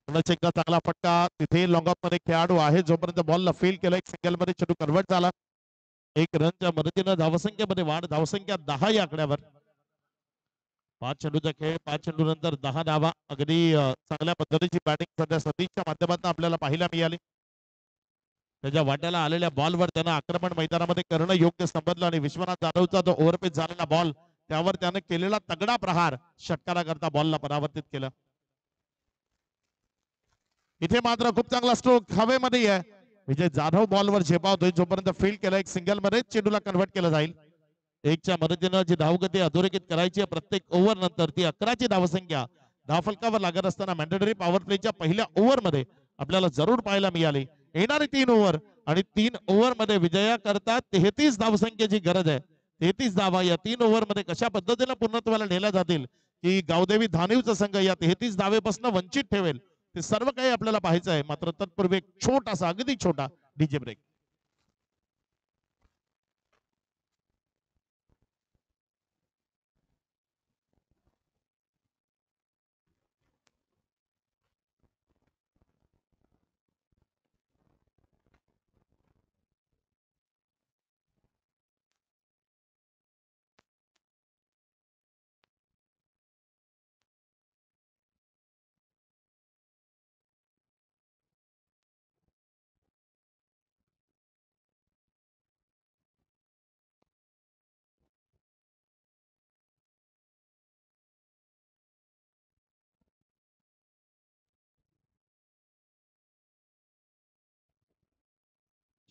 एकदा चांगला फटका तिथे लॉंग ऑफ मध्ये खेळाडू आहे, जोपर्यंत बॉलला फेल केला. एक सिंगल मध्ये चेंडू कन्वर्ट झाला. 1 रनच्या मदतीनं धावसंख्येमध्ये वाढ, धावसंख्या 10 या आकड्यावर. 5 चेंडूचा खेळ, 5 चेंडू नंतर 10 धावा. अगदी चांगल्या पद्धतीची बॅटिंग सध्या सतीशच्या माध्यमातून आपल्याला पाहायला मिळाली. त्याच्या वाट्याला आलेल्या बॉलवर त्यानं आक्रमण मैदानामध्ये करणं योग्य समजलं आणि विश्वनाथ जाधवचा जो ओव्हरपेच झालेला बॉल त्यावर त्यानं केलेला तगडा प्रहार षटकाराकरता बॉलला परावर्तित केलं. इथे मात्र खूप चांगला स्ट्रोक हवेमध्ये आहे. विजय जाधव बॉलवर झेपावतोय, जोपर्यंत फील्ड केला. एक सिंगल मध्ये चेंडूला कन्वर्ट केलं जाईल. 1च्या मदतीनं जी धावगती अधोरेखित करायची आहे प्रत्येक ओव्हर नंतर, ती 11ची धावसंख्या धावफलकावर लागत असताना मॅन्डेटरी पॉवर प्लेच्या पहिल्या ओव्हर मध्ये आपल्याला जरूर पाहायला मिळाली. येणारी 3 ओव्हर आणि 3 ओव्हर मध्ये विजयाकरता 33 धावसंख्येची गरज आहे. 33 धावा या 3 ओव्हर मध्ये कशा पद्धतीने पूर्णत्वाला नेल्या जातील की गावदेवी धानिवचा संघ या 33 धावेपासून वंचित ठेवेल, ते सर्व काही आपल्याला पाहायचं आहे. मात्र तत्पूर्वी एक छोटासा, अगदी छोटा डीजे ब्रेक.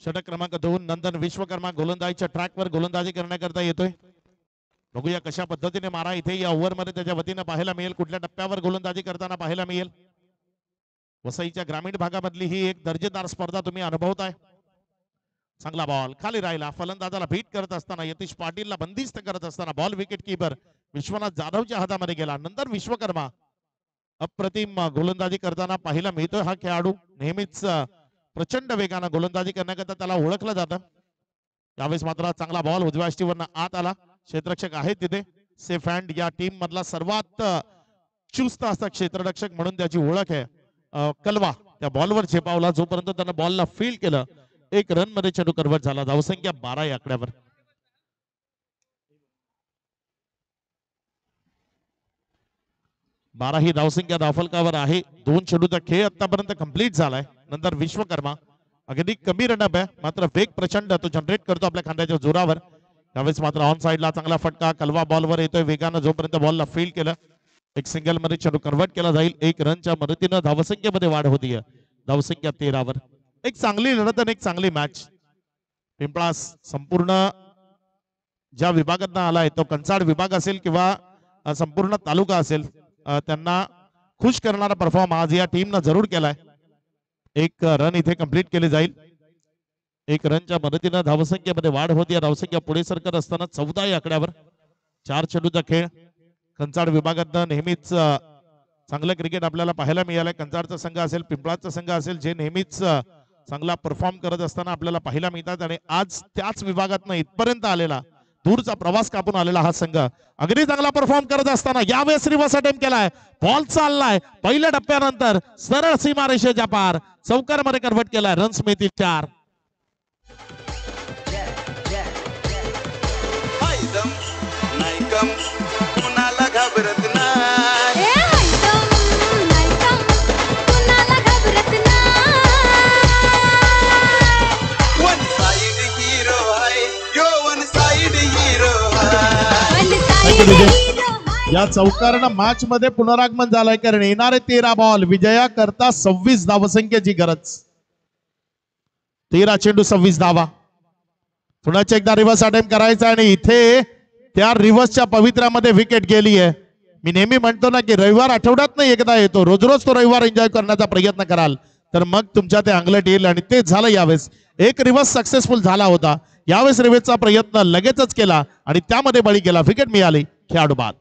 षटक क्रमांक 2 नंदन विश्वकर्मा गोलंदाजीच्या ट्रॅकवर गोलंदाजी करण्याकरता येतोय. बघूया कशा पद्धतीने मारा इथे या ओव्हर मध्ये त्याच्या वतीनं पाहायला मिळेल, कुठल्या टप्प्यावर गोलंदाजी करताना पाहायला मिळेल. वसईच्या ग्रामीण भागामधली ही एक दर्जेदार स्पर्धा तुम्ही अनुभवताय. चांगला बॉल खाली राहिला, फलंदाजाला बीट करत असताना यतीश पाटीलला बंदिस्त करत असताना बॉल विकेट कीपर विश्वनाथ जाधवच्या हातामध्ये गेला. नंतर विश्वकर्मा अप्रतिम गोलंदाजी करताना पाहायला मिळतोय. हा खेळाडू नेहमीच प्रचंड वेगानं गोलंदाजी करण्याकरता त्याला ओळखलं जातं. यावेळेस मात्र चांगला बॉल उजव्या अष्टीवरनं आत आला. क्षेत्ररक्षक आहेत तिथे. सेफ हँड या टीम मधला सर्वात चुस्त असा क्षेत्ररक्षक म्हणून त्याची ओळख आहे. कलवा त्या बॉलवर झेपावला, जोपर्यंत त्यानं बॉलला फील्ड केलं. 1 रन मध्ये चेंडू कन्वर्ट झाला. धावसंख्या 12 या आकड्यावर. बारा ही धावसंख्या धावफलकावर आहे. 2 चेंडूचा खेळ आतापर्यंत कंप्लीट झालाय. नंतर विश्वकर्मा अगदी कमी रनअप आहे, मात्र वेग प्रचंड तो जनरेट करतो आपल्या खांद्याच्या जोरावर. यावेळेस मात्र ऑन साइडला चांगला फटका कलवा बॉलवर येतोय वेगानं. जोपर्यंत बॉलला फील्ड केलं, 1 सिंगल मध्ये चेंडू कन्वर्ट केला जाईल. 1 रनच्या मदतीनं धावसंख्येमध्ये वाढ होतीये. धावसंख्या 13 वर. एक चांगली लढत आणि एक चांगली मॅच. पिंपळास संपूर्ण ज्या विभागातनं आलाय, तो कंचाड विभाग असेल किंवा संपूर्ण तालुका असेल, त्यांना खुश करणारा परफॉर्म आज या टीमनं जरूर केलाय. 1 रन इथे कंप्लीट केले जाईल. 1 रनच्या मदतीनं धावसंख्येमध्ये वाढ होती. धावसंख्या पुढे सरकत असताना 14 या आकड्यावर. 4 चेंडूचा खेळ. कंचाड विभागातनं नेहमीच चांगलं क्रिकेट आपल्याला पाहायला मिळालंय. कंचाडचा संघ असेल, पिंपळाचा संघ असेल, जे नेहमीच चांगला परफॉर्म करत असताना आपल्याला पाहायला मिळतात. आणि आज त्याच विभागातनं इथपर्यंत आलेला, दूरचा प्रवास कापून आलेला हा संघ अगदी चांगला परफॉर्म करत असताना यावेळेस रिव्हर्स अटेम्प्ट केलाय. बॉल चाललाय पहिल्या टप्प्यानंतर सरळ सीमारेषेच्या पार चौकारमध्ये कन्वर्ट केलाय. रन्स मिळतील 4. कुणाला घाबरत नाही. वन साइड हिरो आहे यो, वन साइड हिरो या चौकारणा मॅच मध्ये पुनरागमन झालंय, कारण येणारे 13 बॉल विजया करता 26 धावसंख्येची गरज. 13 चेंडू 26 धावा. पुन्हा एकदा रिव्हर्स अटेम्प्ट करायचा आणि इथे त्या रिव्हर्सच्या पवित्र्यामध्ये विकेट गेली आहे. मी नेहमी म्हणतो ना की रविवार आठवड्यात नाही एकदा येतो. रोज रोज तो रविवार एन्जॉय करण्याचा प्रयत्न कराल तर मग तुमच्या ते अंगलट येईल. आणि तेच झालं यावेळेस. 1 रिव्हर्स सक्सेसफुल झाला होता. यावेळेस रिव्हर्सचा प्रयत्न लगेचच केला आणि त्यामध्ये बळी गेला. विकेट मिळाली. खेळाडू बाद.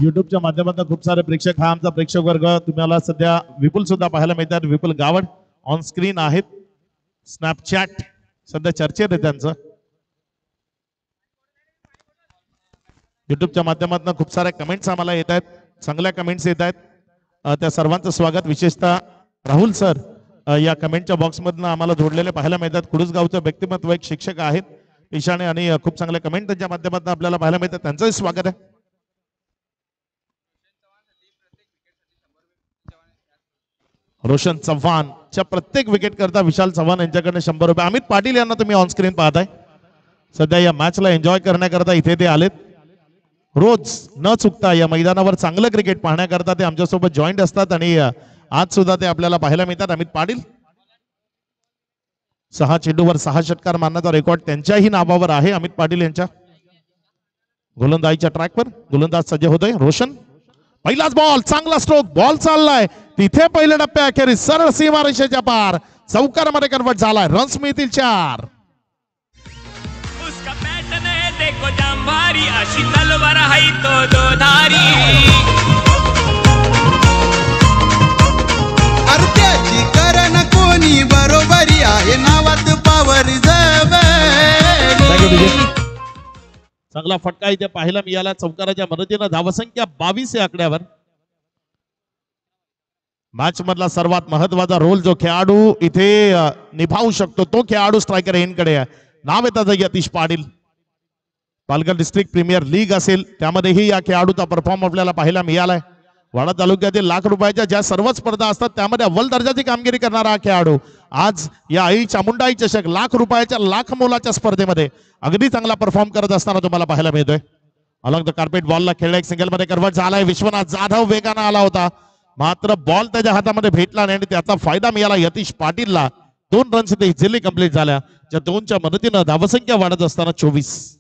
युट्यूबच्या माध्यमातून खूप सारे प्रेक्षक, हा आमचा प्रेक्षक वर्ग तुम्हाला सध्या विपुल सुद्धा पाहायला मिळतात. विपुल गावड ऑन स्क्रीन आहेत. स्नॅपचॅट सध्या चर्चेत आहे त्यांचं. युट्यूबच्या माध्यमातून खूप साऱ्या कमेंट्स आम्हाला येत आहेत. चांगल्या कमेंट्स येत आहेत. त्या सर्वांचं स्वागत. विशेषतः राहुल सर या कमेंटच्या बॉक्स मधून आम्हाला जोडलेले पाहायला मिळतात. कुडूसगावचं व्यक्तिमत्व एक शिक्षक आहेत ईशाने, आणि खूप चांगल्या कमेंट त्यांच्या माध्यमातून आपल्याला पाहायला मिळतात. त्यांचंही स्वागत आहे. रोशन चव्हाणच्या प्रत्येक विकेट करता विशाल चव्हाण यांच्याकडे 100 रुपये. अमित पाटील यांना तुम्ही ऑन स्क्रीन पाहताय. सध्या या मॅचला एन्जॉय करण्याकरता इथे ते आलेत. रोज न चुकता या मैदानावर चांगलं क्रिकेट पाहण्याकरता ते आमच्यासोबत जॉईंट असतात आणि आज सुद्धा ते आपल्याला पाहायला मिळतात. अमित पाटील 6 चेंडूवर 6 षटकार मारण्याचा रेकॉर्ड त्यांच्याही नावावर आहे. अमित पाटील यांच्या गोलंदाजीच्या ट्रॅकवर गोलंदाज सज्ज होतोय. रोशन पहिलाच बॉल, चांगला स्ट्रोक, बॉल चाललाय तिथे पहिल्या टप्प्या अखेरीस सरळ सीमारेषेच्या पार चौकारमध्ये कन्वर्ट झालाय. रन्स मिळतील 4. उसका पैटर्न है देखो जांभारी, अशी तलवार है तो दो धारी. अर्ध्याची करण कोणी बरोबरी आहे नावात पावर जवळ. चांगला फटका इथे पाहायला मिळाला चौकाराच्या मदतीनं. धावसंख्या 22 या आकड्यावर. मॅच मधला सर्वात महत्वाचा रोल जो खेळाडू इथे निभावू शकतो तो खेळाडू स्ट्रायकर एनकडे आहे. नाव आहे त्याचं Yatish Patil. Palghar district premier league असेल त्यामध्येही या खेळाडूचा परफॉर्म आपल्याला पाहायला मिळालाय. वाडा तालुक्यातील लाख रुपयाच्या ज्या सर्व स्पर्धा असतात त्यामध्ये अव्वल दर्जाची कामगिरी करणारा हा खेळाडू आज या आई चामुंडाई चषक लाख रुपयाच्या लाख मोलाच्या स्पर्धेमध्ये अगदी चांगला परफॉर्म करत असताना तुम्हाला पाहायला मिळतोय. अलॉंग द कार्पेट बॉलला खेळला एक सिंगल मध्ये कन्वर्ट झालाय. विश्वनाथ जाधव वेगानं आला होता मात्र बॉल त्याच्या हातामध्ये भेटला नाही आणि त्याचा फायदा मिळाला यतीश पाटीलला. 2 रन्स इथे इझिली कंप्लीट झाल्या ज्या 2च्या मदतीनं धावसंख्या वाढत असताना 24.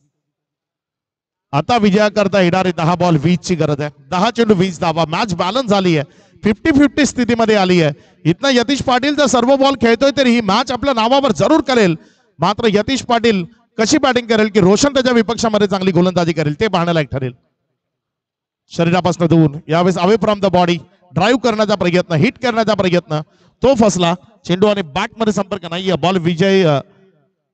आता विजयाकरता येणारी 10 बॉल 20 ची गरज आहे. 10 चेंडू 20 धावा. मॅच बॅलन्स झाली आहे. 50-50 स्थितीमध्ये आली आहे. इथनं यतीश पाटील जर सर्व बॉल खेळतोय तर ही मॅच आपल्या नावावर जरूर करेल. मात्र यतीश पाटील कशी बॅटिंग करेल की रोशन त्याच्या विपक्षामध्ये चांगली गोलंदाजी करेल ते पाहण्यालायक ठरेल. शरीरापासून दूर यावेळेस away from the body drive करण्याचा प्रयत्न हिट करण्याचा प्रयत्न तो फसला. चेंडू आणि बॅट मध्ये संपर्क नाहीये. बॉल विजय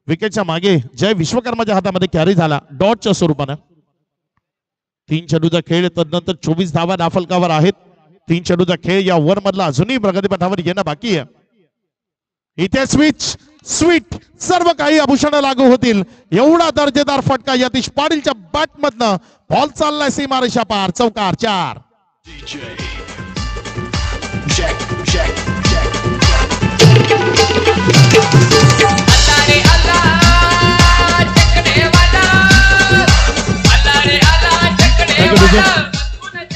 विकेटच्या मागे जय विश्वकर्माच्या हातामध्ये कॅरी झाला डॉटच्या स्वरूपानं. 3 चेंडूचा खेळ तदनंतर 24 धावा दाफलकावर आहेत. 3 चेंडूचा खेळ या ओव्हर मधला अजूनही प्रगतीपथावर येणं बाकी आहे. इथे स्वीट सर्व काही आभूषण लागू होतील एवढा दर्जेदार फटका यतीश पाटीलच्या बॅट मधनं. बॉल चाललाय सीमारेषा पार. चौकार 4.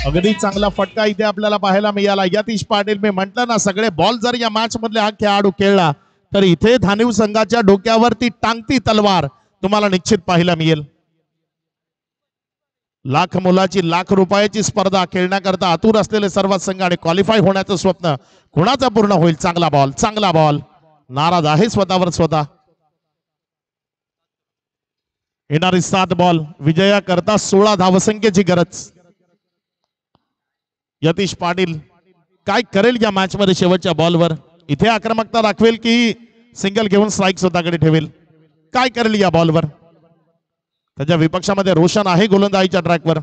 अगदी चांगला फटका इथे आपल्याला पाहायला मिळाला. यतीश पाटील मी म्हटलं ना सगळे बॉल जर या मॅच मधले हा खेळाडू खेळला तर इथे धानिव संघाच्या डोक्यावरती टांगती तलवार तुम्हाला निश्चित पाहायला मिळेल. लाख मोलाची लाख रुपयाची स्पर्धा खेळण्याकरता आतुर असलेले सर्व संघ आणि क्वालिफाय होण्याचं स्वप्न कोणाचं पूर्ण होईल. चांगला बॉल नाराज आहे स्वतःवर स्वतः. येणारी 7 बॉल विजयाकरता 16 धावसंख्येची गरज. यतीश पाटील काय करेल या मॅच मध्ये शेवटच्या बॉलवर. इथे आक्रमकता दाखवेल की सिंगल घेऊन स्ट्राईक स्वतःकडे ठेवेल. काय करेल या बॉलवर. त्याच्या विपक्षामध्ये रोशन आहे गोलंदाजीच्या ट्रॅकवर.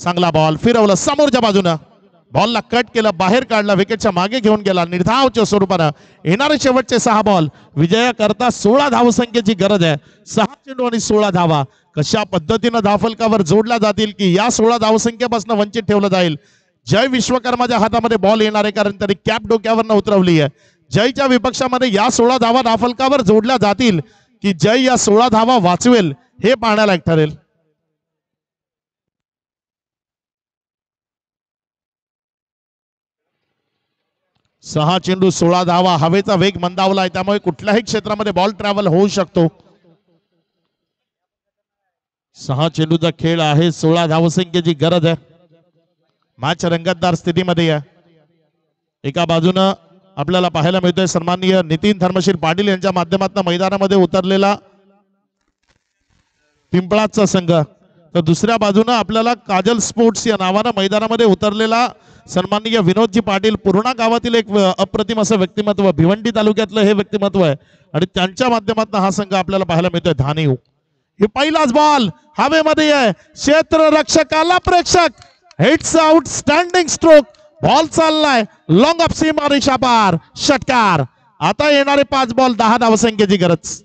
चांगला बॉल फिरवलं समोरच्या बाजूनं. बॉलला कट केलं बाहेर काढला विकेटच्या मागे घेऊन गेला निर्धावच्या स्वरूपानं. येणारे शेवटचे 6 बॉल विजयाकरता 16 धावसंख्येची गरज आहे. 6 चेंडू आणि 16 धावा कशा पद्धतीनं धावफलकावर जोडल्या जातील की या 16 धावसंख्येपासून वंचित ठेवलं जाईल. जय विश्वकर्माच्या हातामध्ये बॉल येणार आहे कारण त्यांनी कॅप डोक्यावर उतरवली आहे. जयच्या विपक्षामध्ये या 16 धावा धावफलकावर जोडल्या जातील की जय या 16 धावा वाचवेल हे पाहण्यालायक ठरेल. सहा चेंडू 16 धावा. हवेचा वेग मंदावला आहे त्यामुळे कुठल्याही क्षेत्रामध्ये बॉल ट्रॅव्हल होऊ शकतो. 6 चेंडूचा खेळ आहे. 16 धावसंख्येची गरज आहे. मॅच रंगतदार स्थितीमध्ये आहे. एका बाजूनं आपल्याला पाहायला मिळतोय सन्माननीय नितीन धर्मशील पाटील यांच्या माध्यमातून मैदानामध्ये उतरलेला पिंपळाचा संघ तर दुसऱ्या बाजूनं आपल्याला काजल स्पोर्ट्स या नावानं मैदानामध्ये उतरलेला सन्माननीय विनोदजी पाटील पूर्णा गावातील एक अप्रतिम असं व्यक्तिमत्व भिवंडी तालुक्यातलं हे व्यक्तिमत्व आहे आणि त्यांच्या माध्यमातून हा संघ आपल्याला पाहायला मिळतोय धानिव. हे पहिलाच बॉल हवेमध्ये आहे. क्षेत्ररक्षकाला प्रेक्षक hits out standing stroke. Ball चाललाय लॉंग ऑफ सीमारेषा पार षटकार. आता येणारे 5 बॉल 10 धावसंख्येची गरज.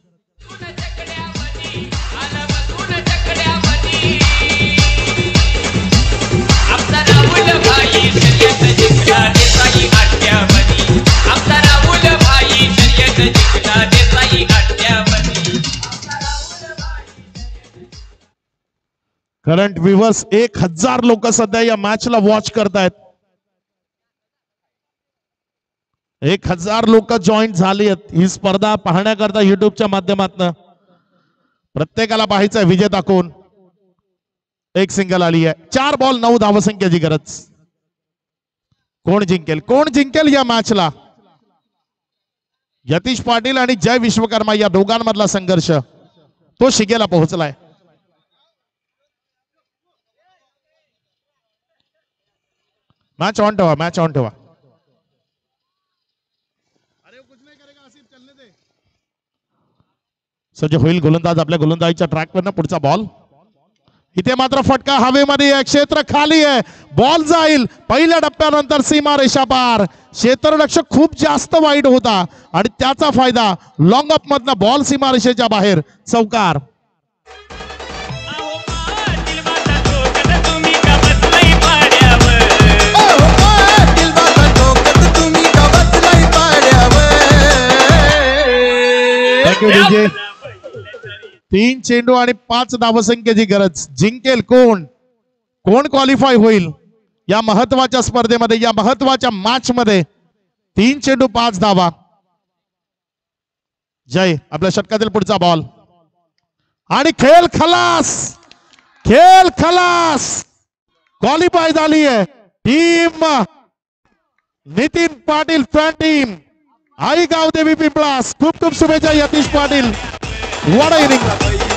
करंट व्ह्यूअर्स 1000 लोक सध्या या मॅचला वॉच करतायत. 1000 लोक जॉईन झाली आहेत ही स्पर्धा पाहण्याकरता युट्यूबच्या माध्यमातून. प्रत्येकाला पाहायचं आहे विजेता कोण. एक सिंगल आली आहे. 4 बॉल 9 धावसंख्येची गरज. कोण जिंकेल या मॅचला. यतीश पाटील आणि जय विश्वकर्मा या दोघांमधला संघर्ष तो शिगेला पोहोचलाय. मॅच ऑन ठेवा. सज्ज होईल गोलंदाज आपल्या गोलंदाजीच्या ट्रॅकवरनं. पुढचा बॉल इथे मात्र फटका हवेमध्ये आहे, क्षेत्र खाली आहे, बॉल जाईल पहिल्या टप्प्यानंतर सीमा रेषा पार. क्षेत्ररक्षक खूप जास्त वाईट होता आणि त्याचा फायदा लॉंग अप मधनं बॉल सीमा रेषेच्या बाहेर. चौकार. अहो पाटील बाचा चोकत तुम्ही का बसलाय पाड्यावर तुम्ही का बसलाय पाड्यावर. Thank you DJ. 3 चेंडू आणि 5 धावसंख्येची गरज. जिंकेल कोण, कोण क्वालिफाय होईल या महत्वाच्या स्पर्धेमध्ये, या महत्वाच्या मॅच मध्ये. 3 चेंडू 5 धावा. जय. आपल्या षटकातील पुढचा बॉल आणि खेळ खलास, खेळ खलास. क्वालिफाय झाली आहे team Nitin Patil fan team Aai Gavdevi Pimplas. खूप खूप शुभेच्छा Yatish Patil. What a inning.